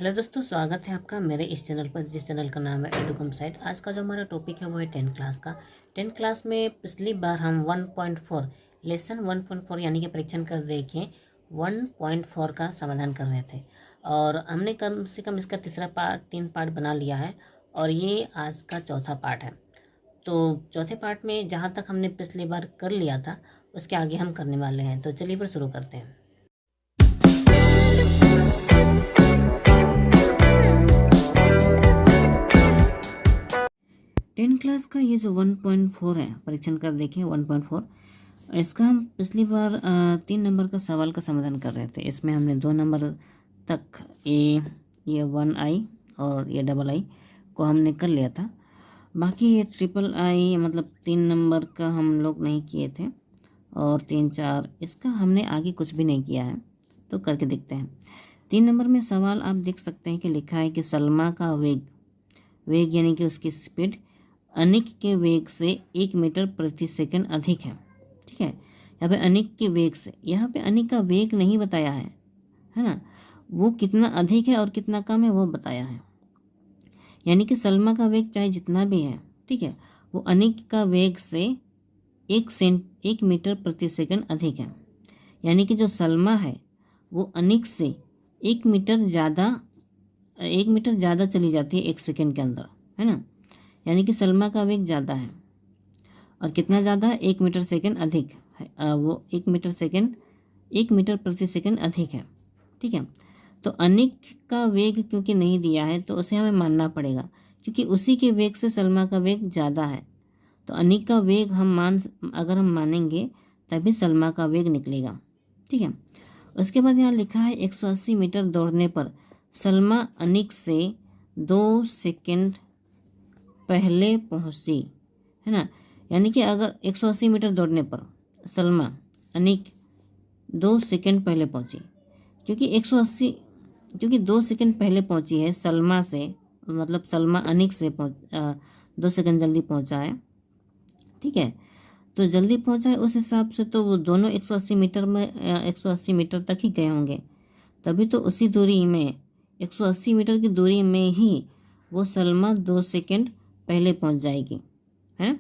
Hello दोस्तों, स्वागत है आपका मेरे इस चैनल पर, जिस चैनल का नाम है एडुकम साइट। आज का जो हमारा टॉपिक है वो है 10th क्लास का। 10th क्लास में पिछली बार हम 1.4 लेसन 1.4 यानी कि परीक्षण कर देखें 1.4 का समाधान कर रहे थे और हमने कम से कम इसका तीन पार्ट बना लिया है और ये आज का चौथा पार्ट है। तो चौथे पार्ट में जहाँ तक हमने पिछली बार कर लिया था उसके आगे हम करने वाले हैं। तो चलिए फिर शुरू करते हैं। 10 क्लास का ये जो 1.4 है, परीक्षण कर देखें 1.4, इसका हम पिछली बार 3 नंबर का सवाल का समाधान कर रहे थे। इसमें हमने 2 नंबर तक ये 1i और ये डबल i को हमने कर लिया था। बाकी ये ट्रिपल i मतलब 3 नंबर का हम लोग नहीं किए थे और 3, 4 इसका हमने आगे कुछ भी नहीं किया है। तो करके देखते हैं। 3 नंबर में सवाल आप देख सकते हैं कि लिखा है कि सलमा का वेग यानी कि उसकी स्पीड अनिक के वेग से 1 मीटर प्रति सेकंड अधिक है। ठीक है, यहाँ पे अनिक के वेग से, यहाँ पे अनिक का वेग नहीं बताया है ना, वो कितना अधिक है और कितना कम है वो बताया है। यानी कि सलमा का वेग चाहे जितना भी है, ठीक है, वो अनिक का वेग से 1 मीटर प्रति सेकंड अधिक है। यानी कि जो सलमा है वो अनिक से 1 मीटर ज़्यादा चली जाती है 1 सेकंड के अंदर, है ना। यानी कि सलमा का वेग ज़्यादा है और कितना ज़्यादा है, 1 मीटर सेकंड अधिक है। वो 1 मीटर प्रति सेकंड अधिक है। ठीक है, तो अनिक का वेग क्योंकि नहीं दिया है तो उसे हमें मानना पड़ेगा, क्योंकि उसी के वेग से सलमा का वेग ज़्यादा है। तो अनिक का वेग अगर हम मानेंगे तभी सलमा का वेग निकलेगा। ठीक है, उसके बाद यहाँ लिखा है 180 मीटर दौड़ने पर सलमा अनिक से 2 सेकंड पहले पहुंची, है ना। यानी कि अगर 180 मीटर दौड़ने पर सलमा अनिक 2 सेकंड पहले पहुंची, क्योंकि 2 सेकंड पहले पहुंची है सलमा से, मतलब सलमा अनिक से 2 सेकंड जल्दी पहुंचा है। ठीक है, तो जल्दी पहुंचा है उस हिसाब से तो वो दोनों 180 मीटर तक ही गए होंगे। तभी तो उसी दूरी में 180 मीटर की दूरी में ही वो सलमा 2 सेकंड पहले पहुंच जाएगी, है ना।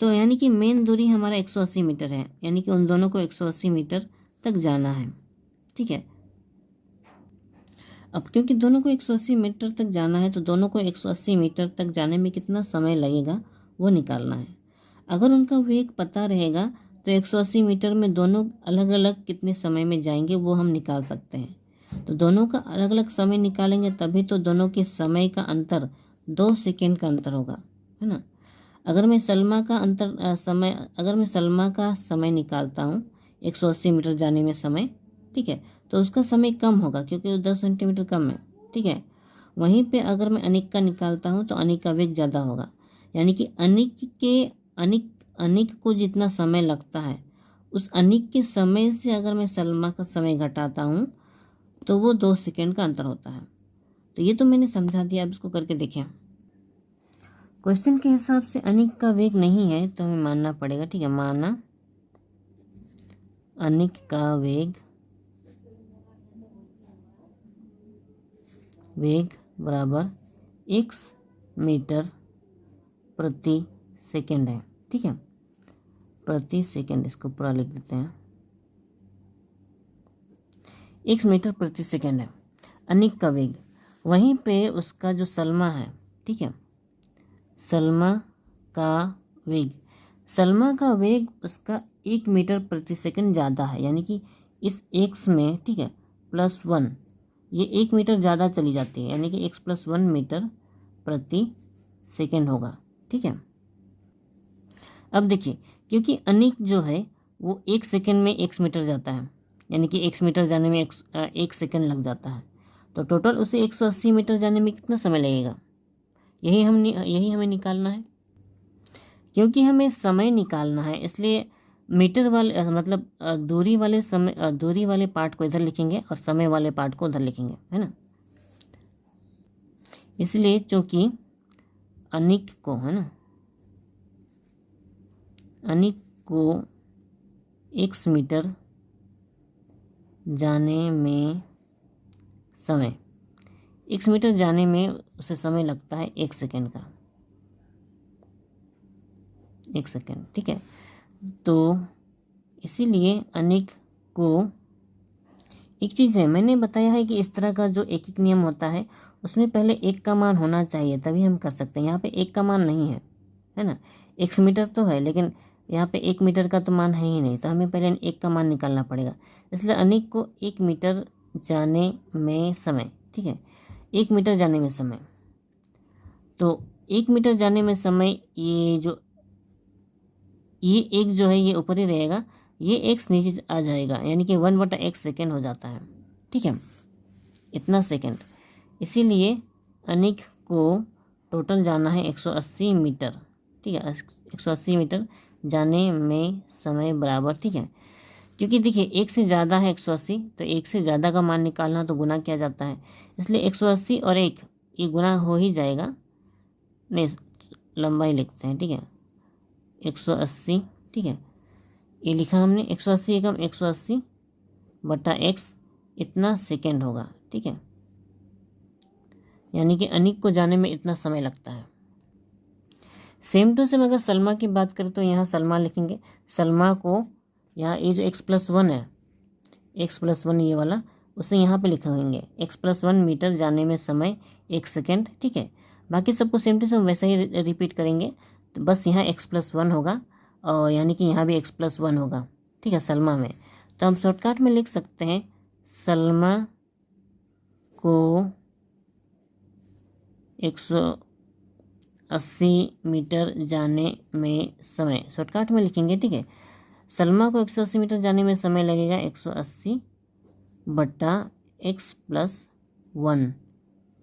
तो यानी कि मेन दूरी हमारा 180 मीटर है, यानी कि उन दोनों को 180 मीटर तक जाना है। ठीक है, अब क्योंकि दोनों को 180 मीटर तक जाना है तो दोनों को 180 मीटर तक जाने में कितना समय लगेगा वो निकालना है। अगर उनका वेग पता रहेगा तो 180 मीटर में दोनों अलग अलग कितने समय में जाएंगे वो हम निकाल सकते हैं। तो दोनों का अलग अलग समय निकालेंगे तभी तो दोनों के समय का अंतर 2 सेकंड का अंतर होगा, है ना। अगर मैं सलमा का समय निकालता हूँ 180 मीटर जाने में समय, ठीक है, तो उसका समय कम होगा क्योंकि वो 10 सेंटीमीटर कम है। ठीक है, वहीं पे अगर मैं अनिक का निकालता हूँ तो अनिक का वेग ज़्यादा होगा। यानी कि अनिक को जितना समय लगता है उस अनिक के समय से अगर मैं सलमा का समय घटाता हूँ तो वो 2 सेकंड का अंतर होता है। तो ये तो मैंने समझा दिया, अब इसको करके देखें। क्वेश्चन के हिसाब से अनिक का वेग नहीं है तो हमें मानना पड़ेगा। ठीक है, माना अनिक का वेग बराबर 1 मीटर प्रति सेकंड है। ठीक है, प्रति सेकंड, इसको पूरा लिख देते हैं, 1 मीटर प्रति सेकंड है अनिक का वेग। वहीं पे उसका जो सलमा है, ठीक है, सलमा का वेग उसका 1 मीटर प्रति सेकंड ज़्यादा है। यानी कि इस x में, ठीक है, +1, ये 1 मीटर ज़्यादा चली जाती है, यानी कि x + 1 मीटर प्रति सेकंड होगा। ठीक है, अब देखिए, क्योंकि अनिक जो है वो 1 सेकंड में 1 मीटर जाता है, यानी कि 1 मीटर जाने में 1 सेकंड लग जाता है, तो टोटल उसे 180 मीटर जाने में कितना समय लगेगा, यही हमें निकालना है। क्योंकि हमें समय निकालना है इसलिए मीटर वाले मतलब दूरी वाले पार्ट को इधर लिखेंगे और समय वाले पार्ट को उधर लिखेंगे, है ना। इसलिए चूंकि अनिक को, है ना, अनिक को 1 मीटर जाने में समय 1 मीटर जाने में उसे समय लगता है 1 सेकेंड का, 1 सेकेंड, ठीक है। तो इसीलिए अनिक को, एक चीज़ है मैंने बताया है कि इस तरह का जो एक एक नियम होता है उसमें पहले 1 का मान होना चाहिए तभी हम कर सकते हैं। यहाँ पे 1 का मान नहीं है ना, 1 मीटर तो है लेकिन यहाँ पे 1 मीटर का तो मान है ही नहीं, तो हमें पहले 1 का मान निकालना पड़ेगा। इसलिए अनिक को 1 मीटर जाने में समय, ठीक है, 1 मीटर जाने में समय, तो 1 मीटर जाने में समय, ये एक जो है ये ऊपर ही रहेगा, ये एक्स नीचे आ जाएगा, यानी कि 1/x सेकेंड हो जाता है, ठीक है, इतना सेकेंड। इसीलिए अनिक को टोटल जाना है 180 मीटर, ठीक है, 180 मीटर जाने में समय बराबर, ठीक है, क्योंकि देखिए 1 से ज़्यादा है 180, तो 1 से ज़्यादा का मान निकालना तो गुना किया जाता है, इसलिए 180 और 1 ये गुना हो ही जाएगा, नहीं लंबाई लिखते हैं, ठीक है, 180, ठीक है, ये लिखा हमने 180 एकम 180/x इतना सेकेंड होगा, ठीक है, यानी कि अनिक को जाने में इतना समय लगता है। सेम टू सेम अगर सलमा की बात करें तो यहाँ सलमा लिखेंगे, सलमा को यहाँ ये जो x+1 है, x+1 ये वाला, उसे यहाँ पे लिखे होंगे x+1 मीटर जाने में समय 1 सेकेंड, ठीक है। बाकी सबको सेम टू सेम वैसा ही रिपीट करेंगे, तो बस यहाँ x+1 होगा और यानी कि यहाँ भी x+1 होगा, ठीक है, सलमा में। तो हम शॉर्टकट में लिख सकते हैं सलमा को 180 मीटर जाने में समय, शॉर्टकट में लिखेंगे, ठीक है, सलमा को 180 मीटर जाने में समय लगेगा 180/x+1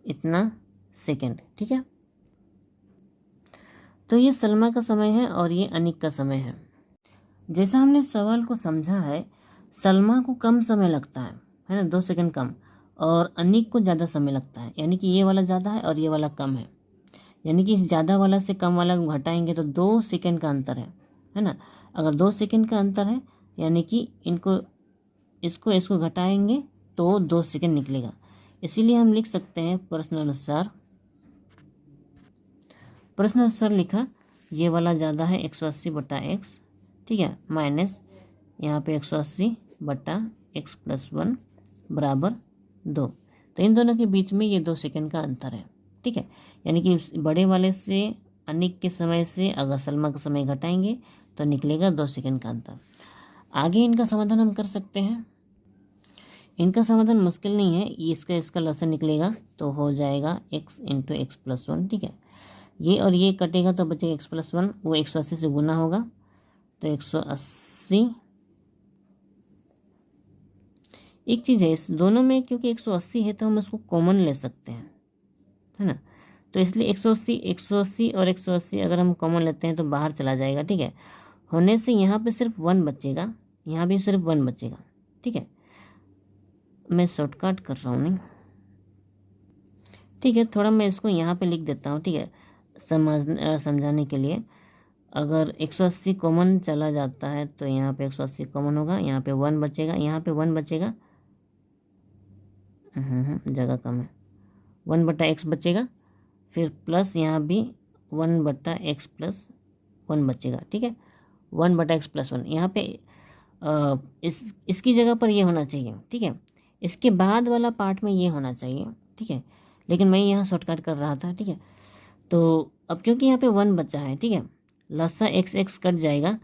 इतना सेकेंड, ठीक है। तो ये सलमा का समय है और ये अनिक का समय है। जैसा हमने सवाल को समझा है, सलमा को कम समय लगता है ना, 2 सेकंड कम, और अनिक को ज़्यादा समय लगता है, यानी कि ये वाला ज़्यादा है और ये वाला कम है, यानी कि इस ज़्यादा वाला से कम वाला को घटाएंगे तो 2 सेकंड का अंतर है ना। अगर 2 सेकंड का अंतर है यानी कि इसको घटाएंगे तो 2 सेकंड निकलेगा। इसीलिए हम लिख सकते हैं प्रश्नानुसार लिखा, ये वाला ज़्यादा है 180/x, ठीक है, माइनस यहाँ पे 180/x+1 बराबर 2। तो इन दोनों के बीच में ये 2 सेकंड का अंतर है, ठीक है, यानी कि बड़े वाले से अनिक के समय से अगर सलमा का समय घटाएंगे तो निकलेगा 2 सेकंड का अंतर। आगे इनका समाधान हम कर सकते हैं। इनका समाधान मुश्किल नहीं है, इसका लसन निकलेगा तो हो जाएगा x × x+1, ठीक है, ये और ये कटेगा तो बचेगा x+1, वो 180 से गुना होगा तो 180। एक चीज़ है इस दोनों में, क्योंकि 180 है तो हम उसको कॉमन ले सकते हैं, है ना, तो इसलिए 180 और 180 अगर हम कॉमन लेते हैं तो बाहर चला जाएगा, ठीक है, होने से यहाँ पे सिर्फ 1 बचेगा, यहाँ भी सिर्फ 1 बचेगा, ठीक है। मैं शॉर्टकट कर रहा हूँ, नहीं, ठीक है, थोड़ा मैं इसको यहाँ पे लिख देता हूँ, ठीक है, समझाने के लिए। अगर 180 कॉमन चला जाता है तो यहाँ पे 180 कॉमन होगा, यहाँ पे 1 बचेगा, यहाँ पे 1 बचेगा, जगह कम है, 1/x बचेगा, फिर प्लस यहाँ भी 1/x+1 बचेगा, ठीक है, 1/x+1 यहाँ पे इसकी जगह पर ये होना चाहिए, ठीक है, इसके बाद वाला पार्ट में ये होना चाहिए, ठीक है, लेकिन मैं यहाँ शॉर्टकट कर रहा था, ठीक है। तो अब क्योंकि यहाँ पे 1 बचा है, ठीक है, लसा x कट जाएगा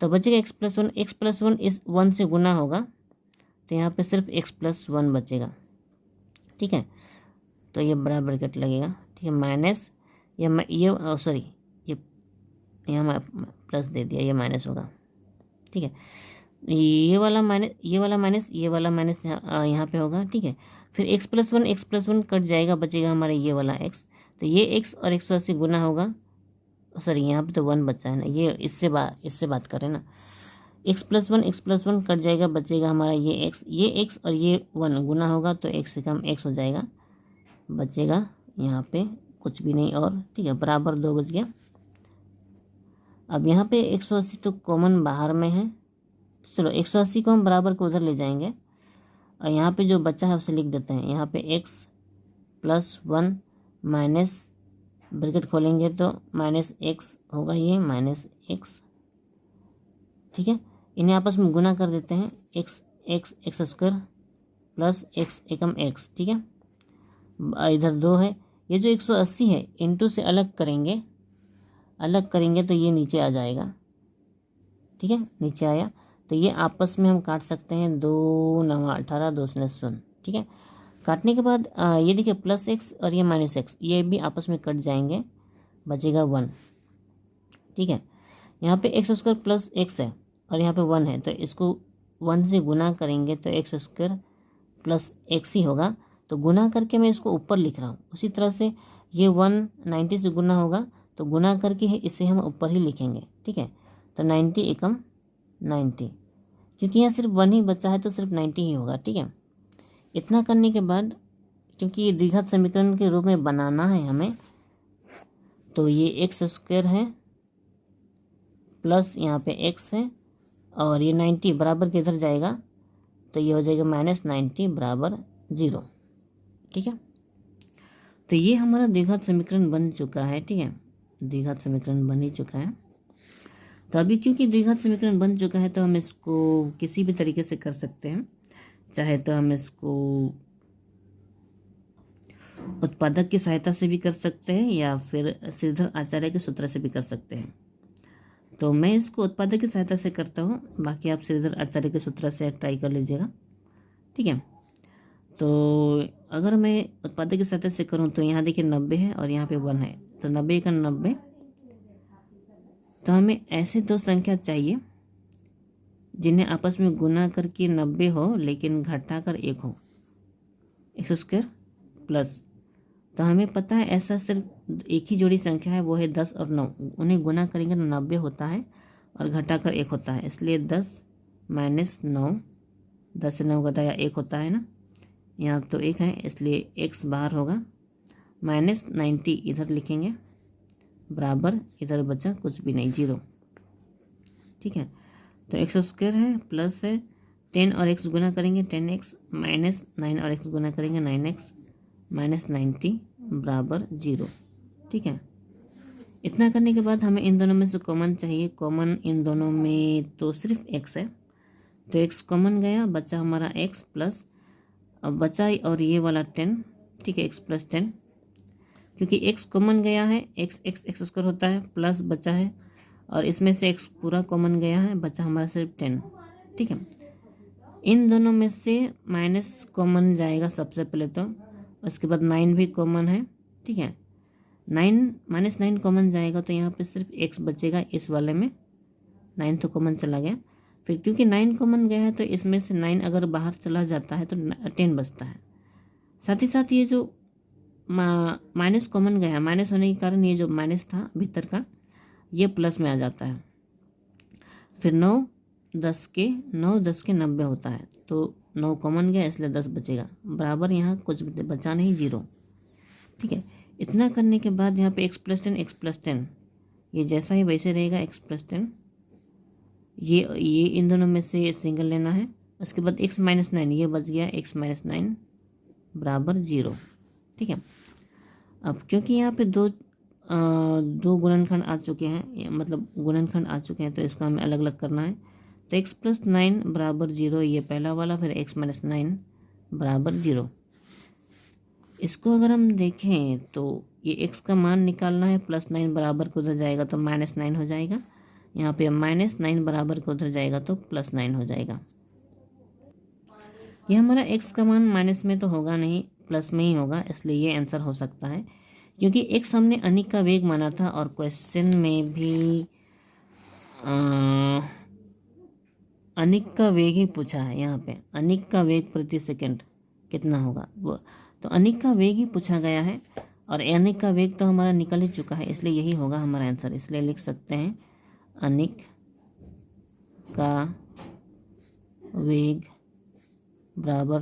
तो बचेगा x+1, x+1 इस 1 से गुना होगा तो यहाँ पे सिर्फ x+1 बचेगा, ठीक है, तो ये बड़ा ब्रैकेट लगेगा, ठीक है, माइनस ये सॉरी ये यहाँ प्लस दे दिया, ये माइनस होगा, ठीक है, ये वाला माइनस ये वाला माइनस यहाँ पे होगा, ठीक है, फिर x+1 कट जाएगा, बचेगा हमारा ये वाला x, तो ये x और 180 गुना होगा, सॉरी यहाँ पे तो 1 बचा है ना, ये इससे बात करें ना, x+1 कट जाएगा, बचेगा हमारा ये x और ये 1 गुना होगा तो x से कम x हो जाएगा, बचेगा यहाँ पे कुछ भी नहीं और, ठीक है, बराबर 2 बच गया। अब यहाँ पे 180 तो कॉमन बाहर में है, चलो 180 को हम बराबर को उधर ले जाएंगे और यहाँ पे जो बचा है उसे लिख देते हैं, यहाँ पे x +1 माइनस ब्रैकेट खोलेंगे तो -x होगा, ये -x, ठीक है। इन्हें आपस में गुना कर देते हैं, x स्क्वायर प्लस x एकम x, ठीक है। इधर 2 है, ये जो 180 है इंटू से अलग करेंगे तो ये नीचे आ जाएगा, ठीक है, नीचे आया। तो ये आपस में हम काट सकते हैं, 2 9 18 2 0, ठीक है। काटने के बाद ये देखिए +x और ये -x, ये भी आपस में कट जाएंगे, बचेगा 1, ठीक है। यहाँ पे x स्क्वायर प्लस x है और यहाँ पे 1 है, तो इसको 1 से गुना करेंगे तो x स्क्वायर प्लस x ही होगा। तो गुना करके मैं इसको ऊपर लिख रहा हूँ। उसी तरह से ये 190 से गुना होगा, तो गुना करके इसे हम ऊपर ही लिखेंगे, ठीक है। तो 90 एकम 90, क्योंकि यहाँ सिर्फ 1 ही बचा है तो सिर्फ 90 ही होगा, ठीक है। इतना करने के बाद, क्योंकि ये द्विघात समीकरण के रूप में बनाना है हमें, तो ये x स्क्वायर है प्लस यहाँ पे x है और ये 90 बराबर के इधर जाएगा, तो ये हो जाएगा -90 बराबर 0, ठीक है। तो ये हमारा द्विघात समीकरण बन चुका है, ठीक है, द्विघात समीकरण बन ही चुका है। तो अभी क्योंकि द्विघात समीकरण बन चुका है तो हम इसको किसी भी तरीके से कर सकते हैं। चाहे तो हम इसको उत्पादक की सहायता से भी कर सकते हैं या फिर श्रीधर आचार्य के सूत्र से भी कर सकते हैं। तो मैं इसको उत्पादक की सहायता से करता हूँ, बाकी आप श्रीधर आचार्य के सूत्र से ट्राई कर लीजिएगा, ठीक है। तो अगर मैं उत्पादक की सहायता से करूँ तो यहाँ देखिए 90 है और यहाँ पे 1 है, तो 90 का 90। तो हमें ऐसे दो संख्या चाहिए जिन्हें आपस में गुना करके 90 हो लेकिन घटा कर 1 हो, x स्क्वायर प्लस। तो हमें पता है ऐसा सिर्फ एक ही जोड़ी संख्या है, वो है 10 और 9। उन्हें गुना करेंगे तो 90 होता है और घटा कर 1 होता है, इसलिए 10 माइनस 9, 10 से 9 घटाया 1 होता है ना, यहाँ तो 1 है इसलिए x बाहर होगा, -90 इधर लिखेंगे बराबर, इधर बचा कुछ भी नहीं, 0, ठीक है। तो x स्क्वायर है प्लस है 10 और x गुना करेंगे 10x, -9 और x गुना करेंगे 9x, -90 बराबर 0, ठीक है। इतना करने के बाद हमें इन दोनों में से कॉमन चाहिए। कॉमन इन दोनों में तो सिर्फ x है, तो x कॉमन गया, बचा हमारा x प्लस, अब बचा और ये वाला 10, ठीक है, x प्लस 10, क्योंकि x कॉमन गया है, x स्क्वायर होता है प्लस बचा है और इसमें से x पूरा कॉमन गया है, बचा हमारा सिर्फ 10, ठीक है। इन दोनों में से माइनस कॉमन जाएगा सबसे पहले, तो उसके बाद 9 भी कॉमन है, ठीक है। 9 कॉमन जाएगा तो यहाँ पे सिर्फ x बचेगा, इस वाले में 9 तो कॉमन चला गया। फिर क्योंकि 9 कॉमन गया है तो इसमें से 9 अगर बाहर चला जाता है तो 10 बचता है। साथ ही साथ ये जो माइनस कॉमन गया है, माइनस होने के कारण ये जो माइनस था भीतर का ये प्लस में आ जाता है। फिर 9 10 के 90 होता है, तो 9 कॉमन गया इसलिए 10 बचेगा, बराबर यहाँ कुछ बचा नहीं, 0, ठीक है। इतना करने के बाद यहाँ पे x प्लस 10 ये जैसा ही वैसे रहेगा, x प्लस 10, ये इन दोनों में से सिंगल लेना है। उसके बाद x माइनस 9 ये बच गया, x माइनस 9 बराबर 0, ठीक है। अब क्योंकि यहाँ पे दो गुणनखंड आ चुके हैं, मतलब गुणनखंड आ चुके हैं, तो इसको हमें अलग अलग करना है। तो x प्लस 9 बराबर 0 ये पहला वाला, फिर x माइनस 9 बराबर 0। इसको अगर हम देखें तो ये x का मान निकालना है, +9 बराबर को उधर जाएगा तो -9 हो जाएगा, यहाँ पे -9 बराबर को उधर जाएगा तो +9 हो जाएगा। ये हमारा x का मान माइनस में तो होगा नहीं, प्लस में ही होगा, इसलिए ये आंसर हो सकता है। क्योंकि x हमने अनिक का वेग माना था और क्वेश्चन में भी अनिक का वेग ही पूछा है। यहाँ पे अनिक का वेग प्रति सेकंड कितना होगा वो, तो अनिक का वेग ही पूछा गया है और अनिक का वेग तो हमारा निकल ही चुका है, इसलिए यही होगा हमारा आंसर। इसलिए लिख सकते हैं अनिक का वेग बराबर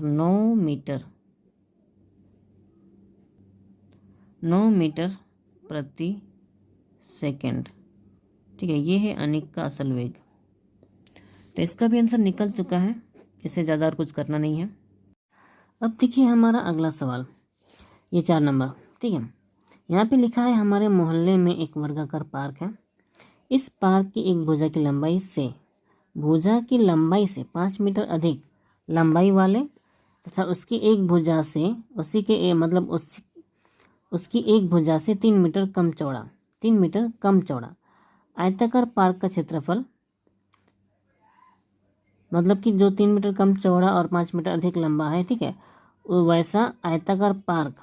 9 मीटर प्रति सेकंड, ठीक है। ये है अनिक का असल वेग। तो इसका भी आंसर निकल चुका है, इससे ज़्यादा और कुछ करना नहीं है। अब देखिए हमारा अगला सवाल, ये 4 नंबर, ठीक है। यहाँ पे लिखा है हमारे मोहल्ले में एक वर्गाकार पार्क है। इस पार्क की एक भुजा की लंबाई से 5 मीटर अधिक लंबाई वाले तथा उसकी एक भुजा से उसकी एक भुजा से 3 मीटर कम चौड़ा आयताकार पार्क का क्षेत्रफल, मतलब कि जो 3 मीटर कम चौड़ा और 5 मीटर अधिक लंबा है, ठीक है, वो वैसा आयताकार पार्क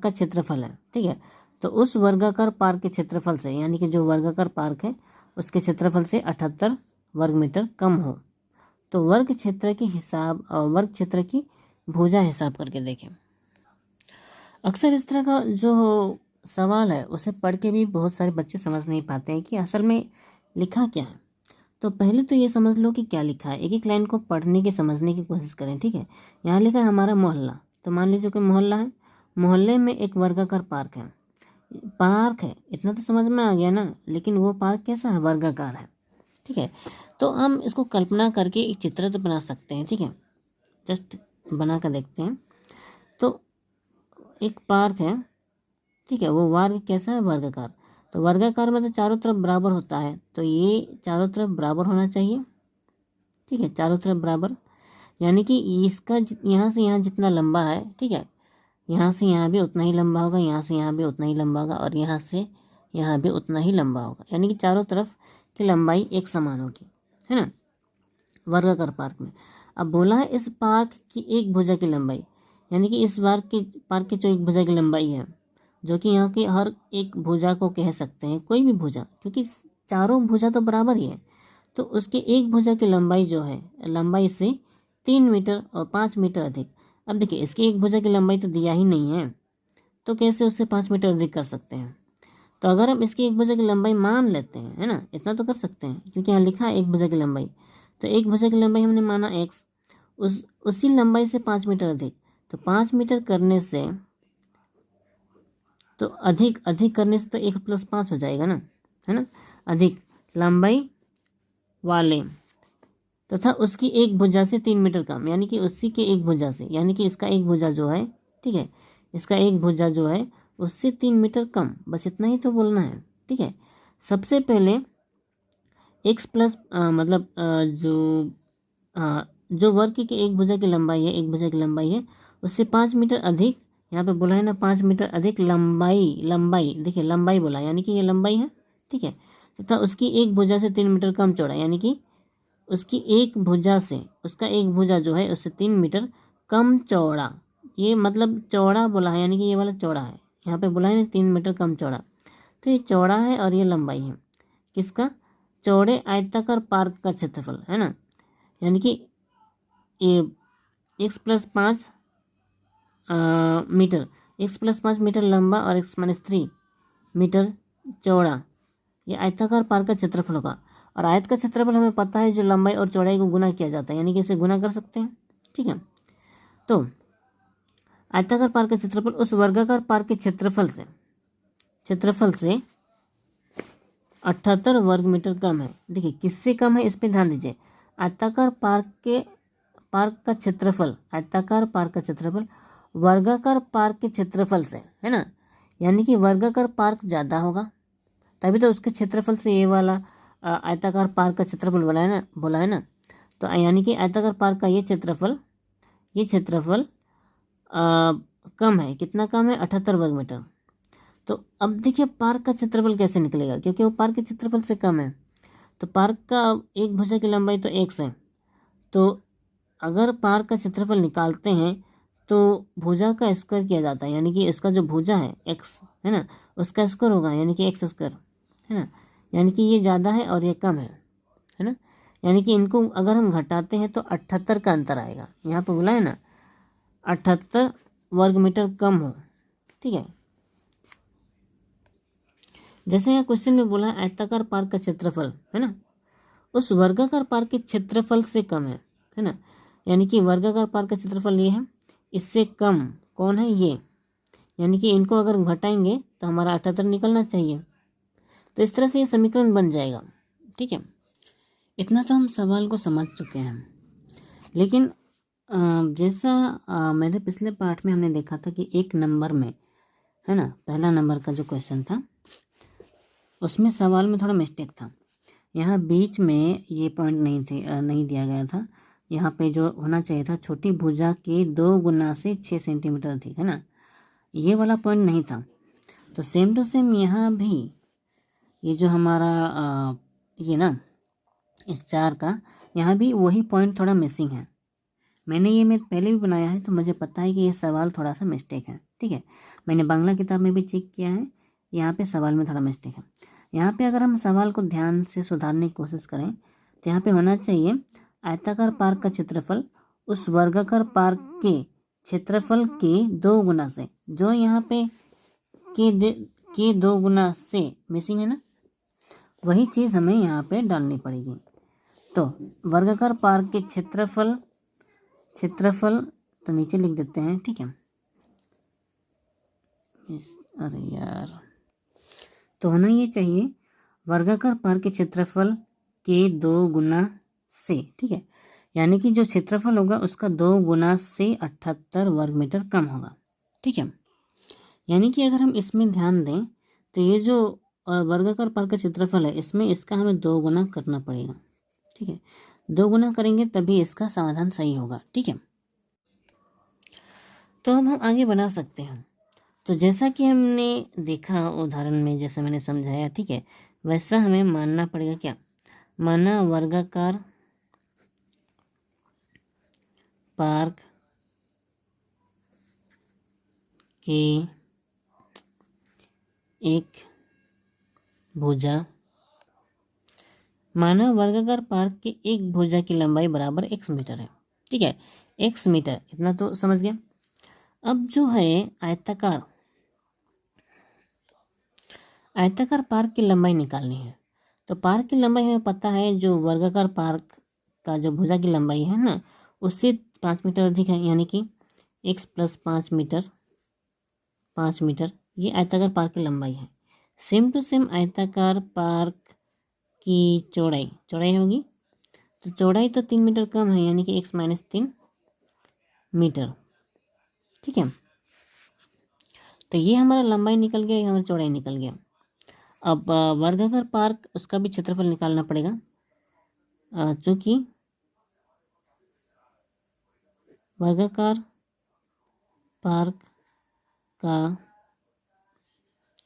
का क्षेत्रफल है, ठीक है। तो उस वर्गाकार पार्क के क्षेत्रफल से, यानी कि जो वर्गाकार पार्क है उसके क्षेत्रफल से 78 वर्ग मीटर कम हो। तो वर्ग क्षेत्र की भुजा हिसाब करके देखें। अक्सर इस तरह का जो सवाल है उसे पढ़ के भी बहुत सारे बच्चे समझ नहीं पाते हैं कि असल में लिखा क्या है। तो पहले तो ये समझ लो कि क्या लिखा है, एक एक लाइन को पढ़ने की समझने की कोशिश करें, ठीक है। यहाँ लिखा है हमारा मोहल्ला, तो मान लीजिए कि मोहल्ला है, मोहल्ले में एक वर्गाकार पार्क है। पार्क है इतना तो समझ में आ गया ना, लेकिन वो पार्क कैसा है, वर्गाकार है, ठीक है। तो हम इसको कल्पना करके एक चित्र तो बना सकते हैं, ठीक है। जस्ट बना कर देखते हैं। तो एक पार्क है, ठीक है, वो वर्ग कैसा है, वर्गाकार। तो वर्गाकार में तो चारों तरफ बराबर होता है, तो ये चारों तरफ बराबर होना चाहिए, ठीक है, चारों तरफ बराबर। यानी कि इसका यहाँ से यहाँ जितना लंबा है, ठीक है, यहाँ से यहाँ भी उतना ही लंबा होगा, यहाँ से यहाँ भी उतना ही लंबा होगा, और यहाँ से यहाँ भी उतना ही लंबा होगा। यानी कि चारों तरफ की लंबाई एक समान होगी, है ना, वर्गाकार पार्क में। अब बोला है इस पार्क की एक भुजा की लंबाई, यानी कि इस पार्क की जो एक भुजा की लंबाई है, जो कि यहाँ की हर एक भुजा को कह सकते हैं, कोई भी भुजा, क्योंकि चारों भुजा तो बराबर ही है। तो उसके एक भुजा की लंबाई जो है, लंबाई से 3 मीटर और 5 मीटर अधिक। अब देखिए इसकी एक भुजा की लंबाई तो दिया ही नहीं है, तो कैसे उससे 5 मीटर अधिक कर सकते हैं। तो अगर हम इसकी एक भुजा की लंबाई मान लेते हैं, है ना, इतना तो कर सकते हैं, क्योंकि यहाँ लिखा है एक भुजा की लंबाई। तो एक भुजा की लंबाई हमने माना x, उसी लंबाई से 5 मीटर अधिक। तो 5 मीटर करने से, तो अधिक अधिक करने से तो 1 + 5 हो जाएगा ना, है ना, अधिक लंबाई वाले तथा उसकी एक भुजा से 3 मीटर कम, यानी कि उसी के एक भुजा से, यानी कि इसका एक भुजा जो है, ठीक है, इसका एक भुजा जो है उससे 3 मीटर कम, बस इतना ही तो बोलना है, ठीक है। सबसे पहले x प्लस मतलब जो वर्ग की एक भुजा की लंबाई है, एक भुजा की लंबाई है उससे 5 मीटर अधिक, यहाँ पे बोला है ना 5 मीटर अधिक लंबाई देखिए लंबाई बोला, यानी कि ये लंबाई है, ठीक है, तथा उसकी एक भुजा से 3 मीटर कम चौड़ा, यानी कि उसकी एक भुजा से, उसका एक भुजा जो है उससे 3 मीटर कम चौड़ा। ये मतलब चौड़ा बोला है, यानी कि ये वाला चौड़ा है, यहाँ पे बोला है ना 3 मीटर कम चौड़ा, तो ये चौड़ा है और ये लंबाई है किसका, चौड़े आयताकार पार्क का क्षेत्रफल, है ना। यानी कि ये x+5 मीटर, x+5 मीटर लंबा और x-3 मीटर चौड़ा, ये आयताकार पार्क का क्षेत्रफल होगा। और आयत का क्षेत्रफल हमें पता है, जो लंबाई और चौड़ाई को गुना किया जाता है, यानी कि इसे गुना कर सकते हैं, ठीक है। तो आयताकार पार्क का क्षेत्रफल उस वर्गाकार पार्क के क्षेत्रफल से 78 वर्ग मीटर कम है। देखिए किससे कम है, इस पर ध्यान दीजिए। आयताकार पार्क का क्षेत्रफल, आयताकार पार्क का क्षेत्रफल वर्गाकार पार्क के क्षेत्रफल से, है ना, यानी कि वर्गाकार पार्क ज़्यादा होगा, तभी तो उसके क्षेत्रफल से ये वाला आयताकार पार्क का क्षेत्रफल बोला है ना। तो यानी कि आयताकार पार्क का ये क्षेत्रफल कम है, कितना कम है, 78 वर्ग मीटर। तो अब देखिए पार्क का क्षेत्रफल कैसे निकलेगा, क्योंकि वो पार्क के क्षेत्रफल से कम है। तो पार्क का एक भुजा की लंबाई तो x है, तो अगर पार्क का क्षेत्रफल निकालते हैं तो भुजा का स्क्वायर किया जाता है, यानी कि इसका जो भुजा है x, है ना, उसका स्क्वायर होगा, यानी कि x², है ना। यानी कि ये ज़्यादा है और ये कम है ना। यानी कि इनको अगर हम घटाते हैं तो 78 का अंतर आएगा। यहाँ पर बोला है ना 78 वर्ग मीटर कम हो, ठीक है। जैसे यहाँ क्वेश्चन में बोला है आयताकार पार्क का क्षेत्रफल, है ना, उस वर्गाकार पार्क के क्षेत्रफल से कम है ना। यानी कि वर्गाकार पार्क का क्षेत्रफल ये है, इससे कम कौन है, ये, यानी कि इनको अगर घटाएंगे तो हमारा 78 निकलना चाहिए। तो इस तरह से ये समीकरण बन जाएगा, ठीक है। इतना तो हम सवाल को समझ चुके हैं, लेकिन जैसा मेरे पिछले पार्ट में हमने देखा था कि एक नंबर में, है ना, पहला नंबर का जो क्वेश्चन था उसमें सवाल में थोड़ा मिस्टेक था। यहाँ बीच में ये पॉइंट नहीं दिया गया था। यहाँ पे जो होना चाहिए था, छोटी भुजा के 2 गुना से 6 सेंटीमीटर अधिक, है ना, ये वाला पॉइंट नहीं था। तो सेम टू सेम यहाँ भी ये जो हमारा ये ना इस 4 का, यहाँ भी वही पॉइंट थोड़ा मिसिंग है। मैं पहले भी बनाया है तो मुझे पता है कि ये सवाल थोड़ा सा मिस्टेक है। ठीक है, मैंने बांग्ला किताब में भी चेक किया है, यहाँ पे सवाल में थोड़ा मिस्टेक है। यहाँ पे अगर हम सवाल को ध्यान से सुधारने की कोशिश करें तो यहाँ पे होना चाहिए आयताकार पार्क का क्षेत्रफल उस वर्गाकार पार्क के क्षेत्रफल के 2 गुना से, जो यहाँ पे के 2 गुना से मिसिंग है ना, वही चीज़ हमें यहाँ पे डालनी पड़ेगी। तो वर्गाकार पार्क के क्षेत्रफल तो नीचे लिख देते हैं। ठीक है, अरे यार, तो होना ये चाहिए वर्गाकार पार्क के क्षेत्रफल के 2 गुना से। ठीक है, यानी कि जो क्षेत्रफल होगा उसका 2 गुना से 78 वर्ग मीटर कम होगा। ठीक है, यानी कि अगर हम इसमें ध्यान दें तो ये जो वर्गाकार पार्क का क्षेत्रफल है, इसमें इसका हमें 2 गुना करना पड़ेगा। ठीक है, 2 गुना करेंगे तभी इसका समाधान सही होगा। ठीक है, तो हम आगे बना सकते हैं। तो जैसा कि हमने देखा उदाहरण में, जैसा मैंने समझाया, ठीक है, वैसा हमें मानना पड़ेगा। क्या माना? वर्गाकार पार्क के एक भुजा, माना वर्गाकार पार्क के एक भुजा की लंबाई बराबर x मीटर है। ठीक है, x मीटर, इतना तो समझ गया। अब जो है आयताकार पार्क की लंबाई निकालनी है। तो पार्क की लंबाई हमें पता है, जो वर्गाकार पार्क का जो भुजा की लंबाई है ना, उससे 5 मीटर अधिक है, यानी कि x + 5 मीटर, 5 मीटर ये आयताकार पार्क की लंबाई है। सेम टू सेम आयताकार पार्क की चौड़ाई होगी, तो चौड़ाई तो 3 मीटर कम है, यानी कि x - 3 मीटर। ठीक है, तो ये हमारा लंबाई निकल गया, ये हमारा चौड़ाई निकल गया। अब वर्गाकार पार्क, उसका भी क्षेत्रफल निकालना पड़ेगा, चूँकि वर्गाकार पार्क का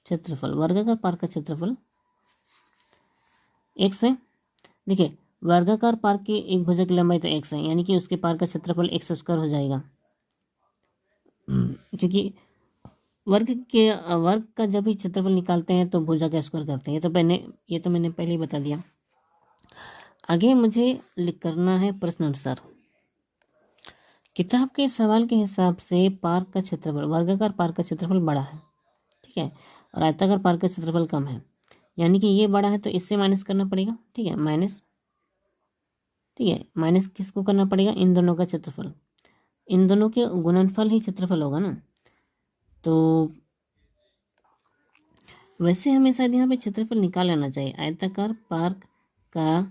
क्षेत्रफल x है। देखिए, वर्गाकार पार्क की एक भुजा की लंबाई तो x है, यानी कि उसके पार्क का क्षेत्रफल x² हो जाएगा, क्योंकि वर्ग का जब भी क्षेत्रफल निकालते हैं तो भुजा का स्क्वायर करते हैं। ये तो मैंने पहले ही बता दिया। आगे मुझे करना है प्रश्न अनुसार। किताब के सवाल के हिसाब से पार्क का क्षेत्रफल, वर्गाकार पार्क का क्षेत्रफल बड़ा है, ठीक है, और आयताकार पार्क का क्षेत्रफल कम है, यानी कि ये बड़ा है तो इससे माइनस करना पड़ेगा। ठीक है, माइनस किसको करना पड़ेगा? इन दोनों का क्षेत्रफल, इन दोनों के गुणनफल ही क्षेत्रफल होगा ना। तो वैसे हमें शायद यहाँ पे क्षेत्रफल निकाल लेना चाहिए, आयताकार पार्क का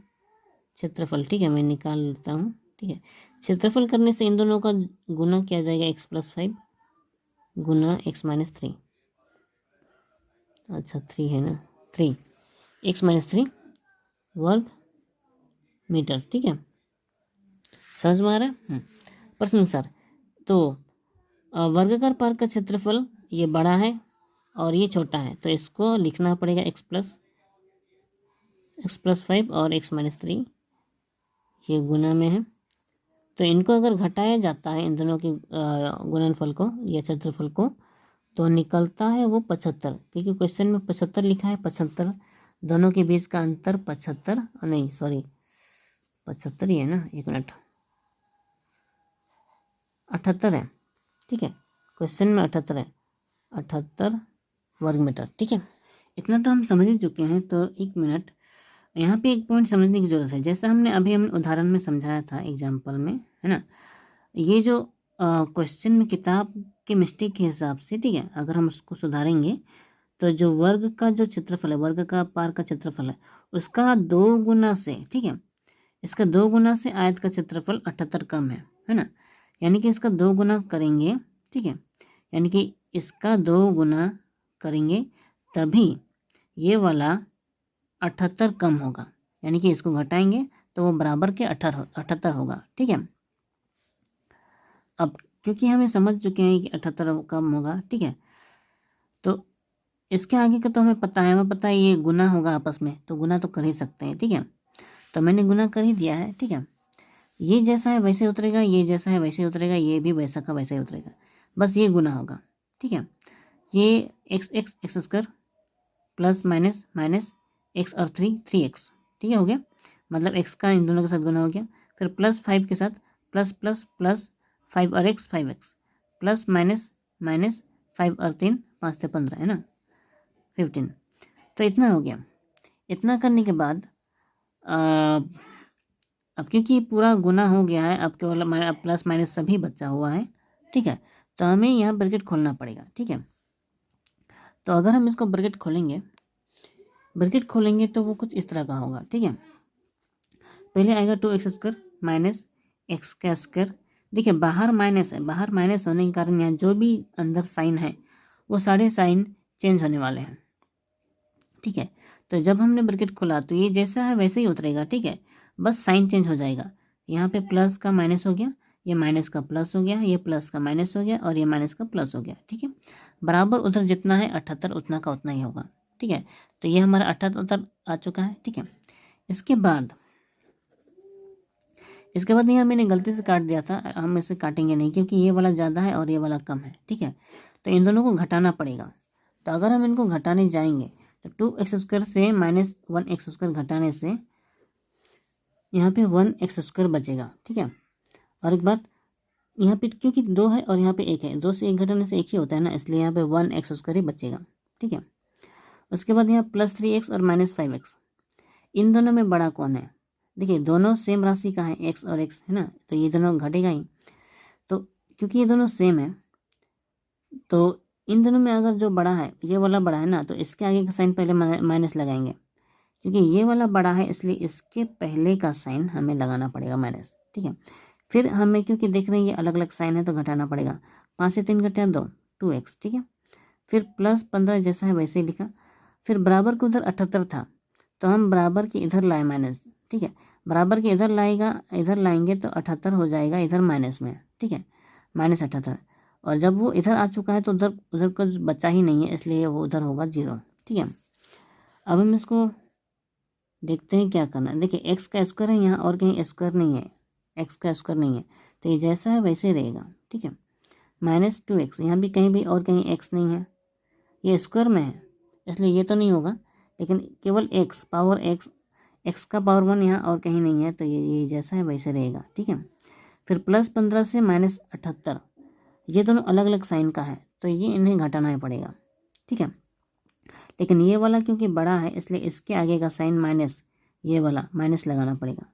क्षेत्रफल। ठीक है, मैं निकाल लेता हूँ। ठीक है, क्षेत्रफल करने से इन दोनों का गुना किया जाएगा, x + 5 गुना x - 3, अच्छा 3 है ना, 3 x - 3 वर्ग मीटर। ठीक है, समझ में आ रहा है? प्रश्न अनुसार। तो वर्गाकार पार्क का क्षेत्रफल ये बड़ा है और ये छोटा है, तो इसको लिखना पड़ेगा x + 5 और x - 3 ये गुना में है। तो इनको अगर घटाया जाता है, इन दोनों के गुणनफल को या क्षेत्रफल को, तो निकलता है वो 75, क्योंकि क्वेश्चन में 75 लिखा है। 75, दोनों के बीच का अंतर 75 नहीं, सॉरी 75 ही है ना, 1 मिनट, 78 है। ठीक है, क्वेश्चन में 78 है, 78 वर्ग मीटर। ठीक है, इतना तो हम समझ ही चुके हैं। तो 1 मिनट, यहाँ पे एक पॉइंट समझने की ज़रूरत है। जैसा हमने उदाहरण में समझाया था, एग्जाम्पल में, है ना, ये जो क्वेश्चन में किताब के मिस्टेक के हिसाब से, ठीक है, अगर हम उसको सुधारेंगे तो जो वर्ग का जो क्षेत्रफल है, वर्ग का पार्क का क्षेत्रफल है, उसका 2 गुना से, ठीक है, इसका 2 गुना से आयत का क्षेत्रफल 78 कम है ना। यानी कि इसका 2 गुना करेंगे, ठीक है, यानी कि इसका 2 गुना करेंगे तभी ये वाला 78 कम होगा, यानी कि इसको घटाएंगे तो वो बराबर के 78 होगा, ठीक है। अब क्योंकि हमें समझ चुके हैं कि 78 कम होगा, ठीक है, तो इसके आगे का तो हमें पता है, ये गुना होगा आपस में, तो गुना तो कर ही सकते हैं, ठीक है। तो मैंने गुना कर ही दिया है, ठीक है। ये जैसा है वैसे उतरेगा, ये जैसा है वैसे उतरेगा, ये भी वैसा का वैसा ही उतरेगा, बस ये गुना होगा, ठीक है। ये x square plus minus minus x और 3x, ठीक है, हो गया। मतलब एक्स का इन दोनों के साथ गुना हो गया, फिर प्लस 5 के साथ प्लस प्लस प्लस 5 और x 5x plus minus minus 5 और 3 5 से 15 है ना 15। तो इतना हो गया। इतना करने के बाद अब क्योंकि पूरा गुना हो गया है, अब केवल अब प्लस माइनस सभी बचा हुआ है, ठीक है, तो हमें यहाँ ब्रैकेट खोलना पड़ेगा, ठीक है। तो अगर हम इसको ब्रैकेट खोलेंगे तो वो कुछ इस तरह का होगा, ठीक है। पहले आएगा 2x स्क्वायर माइनस एक्स का स्क्वायर। देखिए बाहर माइनस है, बाहर माइनस होने के कारण यहाँ जो भी अंदर साइन है वो सारे साइन चेंज होने वाले हैं, ठीक है। तो जब हमने ब्रैकेट खोला तो ये जैसा है वैसे ही उतरेगा, ठीक है, बस साइन चेंज हो जाएगा। यहाँ पे प्लस का माइनस हो गया, ये माइनस का प्लस हो गया, ये प्लस का माइनस हो गया और ये माइनस का प्लस हो गया, ठीक है। बराबर उधर जितना है 78 उतना का उतना ही होगा, ठीक है। तो ये हमारा 78 आ चुका है, ठीक है। इसके बाद यहाँ मैंने गलती से काट दिया था, हम इसे काटेंगे नहीं क्योंकि ये वाला ज़्यादा है और ये वाला कम है, ठीक है। तो इन दोनों को घटाना पड़ेगा। तो अगर हम इनको घटाने जाएंगे तो 2x स्क्वायर से माइनस 1x स्क्वायर घटाने से यहाँ पे 1x स्क्वायर बचेगा, ठीक है। और एक बात, यहाँ पे क्योंकि 2 है और यहाँ पे 1 है, 2 से 1 घटाने से 1 ही होता है ना, इसलिए यहाँ पे 1x स्क्वायर ही बचेगा, ठीक है। उसके बाद यहाँ प्लस 3x और माइनस 5x, इन दोनों में बड़ा कौन है? देखिए दोनों सेम राशि का है, x और x है ना, तो ये दोनों घटेगा ही। तो क्योंकि ये दोनों सेम है तो इन दोनों में अगर जो बड़ा है ये वाला बड़ा है ना, तो इसके आगे का साइन पहले माइनस लगाएंगे, क्योंकि ये वाला बड़ा है इसलिए इसके पहले का साइन हमें लगाना पड़ेगा माइनस, ठीक है। फिर हमें क्योंकि देख रहे हैं ये अलग अलग साइन है तो घटाना पड़ेगा, 5 से 3 घटा 2 2x, ठीक है। फिर प्लस 15 जैसा है वैसे ही लिखा। फिर बराबर के उधर 78 था तो हम बराबर के इधर लाए माइनस, ठीक है। बराबर के इधर लाएंगे तो 78 हो जाएगा इधर माइनस में, ठीक है, माइनस 78। और जब वो इधर आ चुका है तो उधर कुछ बचा ही नहीं है, इसलिए वो उधर होगा 0, ठीक है। अब हम इसको देखते हैं क्या करना है। देखिए एक्स का स्क्वायर है यहाँ और कहीं स्क्वायर नहीं है, एक्स का स्क्वायर नहीं है, तो ये जैसा है वैसे ही रहेगा, ठीक है। माइनस 2x, यहाँ भी कहीं भी और कहीं एक्स नहीं है, ये स्क्वायर में है इसलिए ये तो नहीं होगा, लेकिन केवल एक्स पावर एक्स का पावर 1 यहाँ और कहीं नहीं है, तो ये जैसा है वैसे रहेगा, ठीक है। फिर प्लस 15 से माइनस 78, ये दोनों अलग अलग साइन का है तो ये इन्हें घटाना ही पड़ेगा, ठीक है। लेकिन ये वाला क्योंकि बड़ा है इसलिए इसके आगे का साइन माइनस, ये वाला माइनस लगाना पड़ेगा।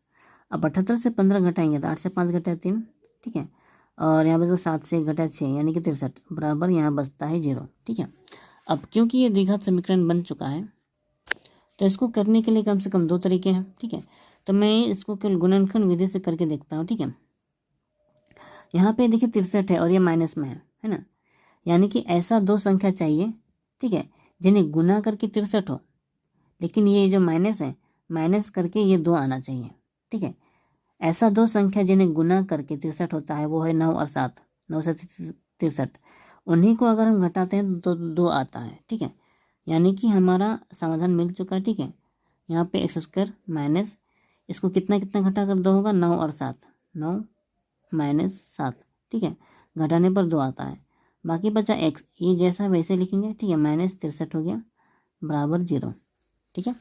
अब 78 से 15 घटाएंगे तो 8 से 5 घटा 3, ठीक है, और यहाँ बचेगा 7 से 1 घटा 6 यानी कि 63 बराबर यहाँ बचता है 0, ठीक है। अब क्योंकि ये द्विघात समीकरण बन चुका है तो इसको करने के लिए कम से कम 2 तरीके हैं, ठीक है। तो मैं इसको केवल गुणनखंड विधि से करके देखता हूँ, ठीक है। यहाँ पे देखिए 63 है और ये माइनस में है ना, यानी कि ऐसा 2 संख्या चाहिए, ठीक है, जिन्हें गुना करके 63 हो, लेकिन ये जो माइनस है माइनस करके ये 2 आना चाहिए, ठीक है। ऐसा 2 संख्या जिन्हें गुना करके 63 होता है वो है 9 और 7, 9 से 63, उन्हीं को अगर हम घटाते हैं तो 2 आता है, ठीक है। यानी कि हमारा समाधान मिल चुका है, ठीक है। यहाँ पे एक्स स्क्वायर माइनस इसको कितना कितना घटा कर 2 होगा, 9 और 7, 9 माइनस 7, ठीक है, घटाने पर 2 आता है। बाकी बचा एक्स, ये जैसा वैसे लिखेंगे, ठीक है, माइनस 63 हो गया बराबर 0, ठीक है।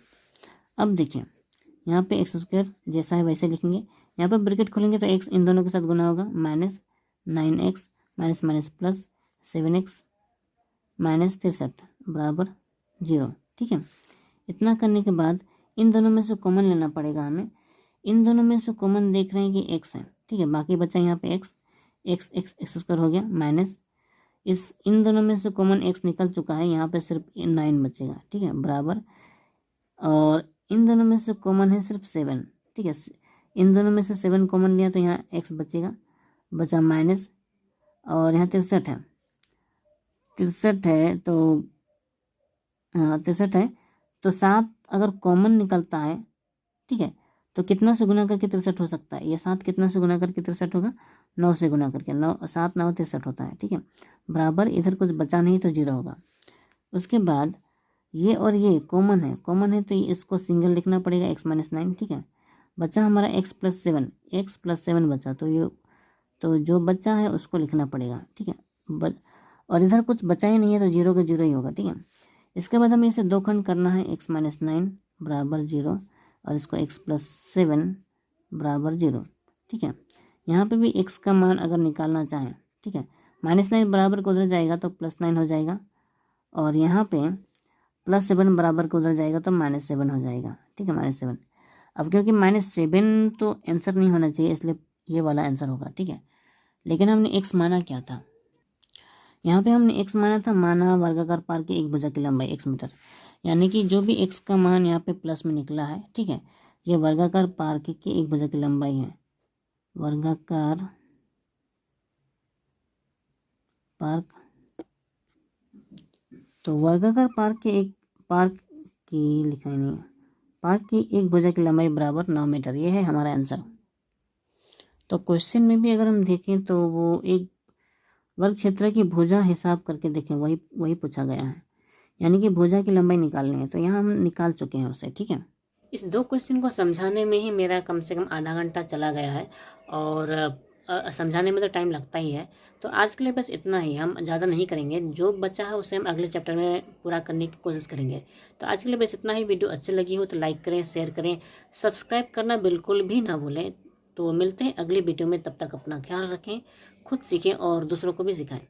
अब देखिए यहाँ पे एक्स स्क्वायर जैसा है वैसे लिखेंगे, यहाँ पे ब्रैकेट खोलेंगे तो एक्स इन दोनों के साथ गुना होगा, minus 9x minus minus plus 7x minus 63 बराबर 0, ठीक है। इतना करने के बाद इन दोनों में से कॉमन लेना पड़ेगा हमें। इन दोनों में से कॉमन देख रहे हैं कि x है, ठीक है, बाकी बचा यहाँ पे एक्स स्क्वायर हो गया माइनस इन दोनों में से कॉमन x निकल चुका है, यहाँ पे सिर्फ 9 बचेगा, ठीक है, बराबर। और इन दोनों में से कॉमन है सिर्फ 7, ठीक है, इन दोनों में से 7 कॉमन लिया तो यहाँ x बचेगा बचा माइनस, और यहाँ 63 है, 63 है तो हाँ 63 है, तो 7 अगर कॉमन निकलता है, ठीक है, तो कितना से गुना करके 63 हो सकता है, ये 7 कितना से गुना करके 63 होगा, 9 से गुना करके, 9 7 9 63 होता है, ठीक है, बराबर इधर कुछ बचा नहीं तो 0 होगा। उसके बाद ये और ये कॉमन है, कॉमन है तो इसको सिंगल लिखना पड़ेगा, x-9, ठीक है, बचा हमारा x+7 बचा, तो ये तो जो बचा है उसको लिखना पड़ेगा, ठीक है, और इधर कुछ बचा ही नहीं है तो 0 का 0 ही होगा, ठीक है। इसके बाद हमें इसे 2 खंड करना है, x-9 बराबर 0 और इसको x+7 बराबर 0, ठीक है। यहाँ पे भी x का मान अगर निकालना चाहें, ठीक है, -9 बराबर को उधर जाएगा तो +9 हो जाएगा, और यहाँ पे +7 बराबर को उधर जाएगा तो -7 हो जाएगा, ठीक है, -7। अब क्योंकि -7 तो आंसर नहीं होना चाहिए, इसलिए ये वाला आंसर होगा, ठीक है। लेकिन हमने x माना क्या था, यहाँ पे हमने x माना था, माना वर्गाकार पार की एक भुजा की लंबाई x मीटर, यानी कि जो भी x का मान यहाँ पे प्लस में निकला है, ठीक है, ये वर्गाकार पार की एक भुजा की लंबाई है, वर्गाकार पार्क, तो वर्गाकार पार्क की लिखा ही नहीं है, पार्क की एक भुजा की लंबाई बराबर 9 मीटर, ये है हमारा आंसर। तो क्वेश्चन में भी अगर हम देखें तो वो एक वर्ग क्षेत्र की भुजा हिसाब करके देखें, वही पूछा गया है, यानी कि भुजा की लंबाई निकालनी है, तो यहाँ हम निकाल चुके हैं उसे, ठीक है। इस 2 क्वेश्चन को समझाने में ही मेरा कम से कम आधा घंटा चला गया है, और समझाने में तो टाइम लगता ही है। तो आज के लिए बस इतना ही, हम ज़्यादा नहीं करेंगे, जो बचा है उसे हम अगले चैप्टर में पूरा करने की कोशिश करेंगे। तो आज के लिए बस इतना ही। वीडियो अच्छी लगी हो तो लाइक करें, शेयर करें, सब्सक्राइब करना बिल्कुल भी ना भूलें। तो मिलते हैं अगली वीडियो में, तब तक अपना ख्याल रखें, खुद सीखें और दूसरों को भी सिखाएं।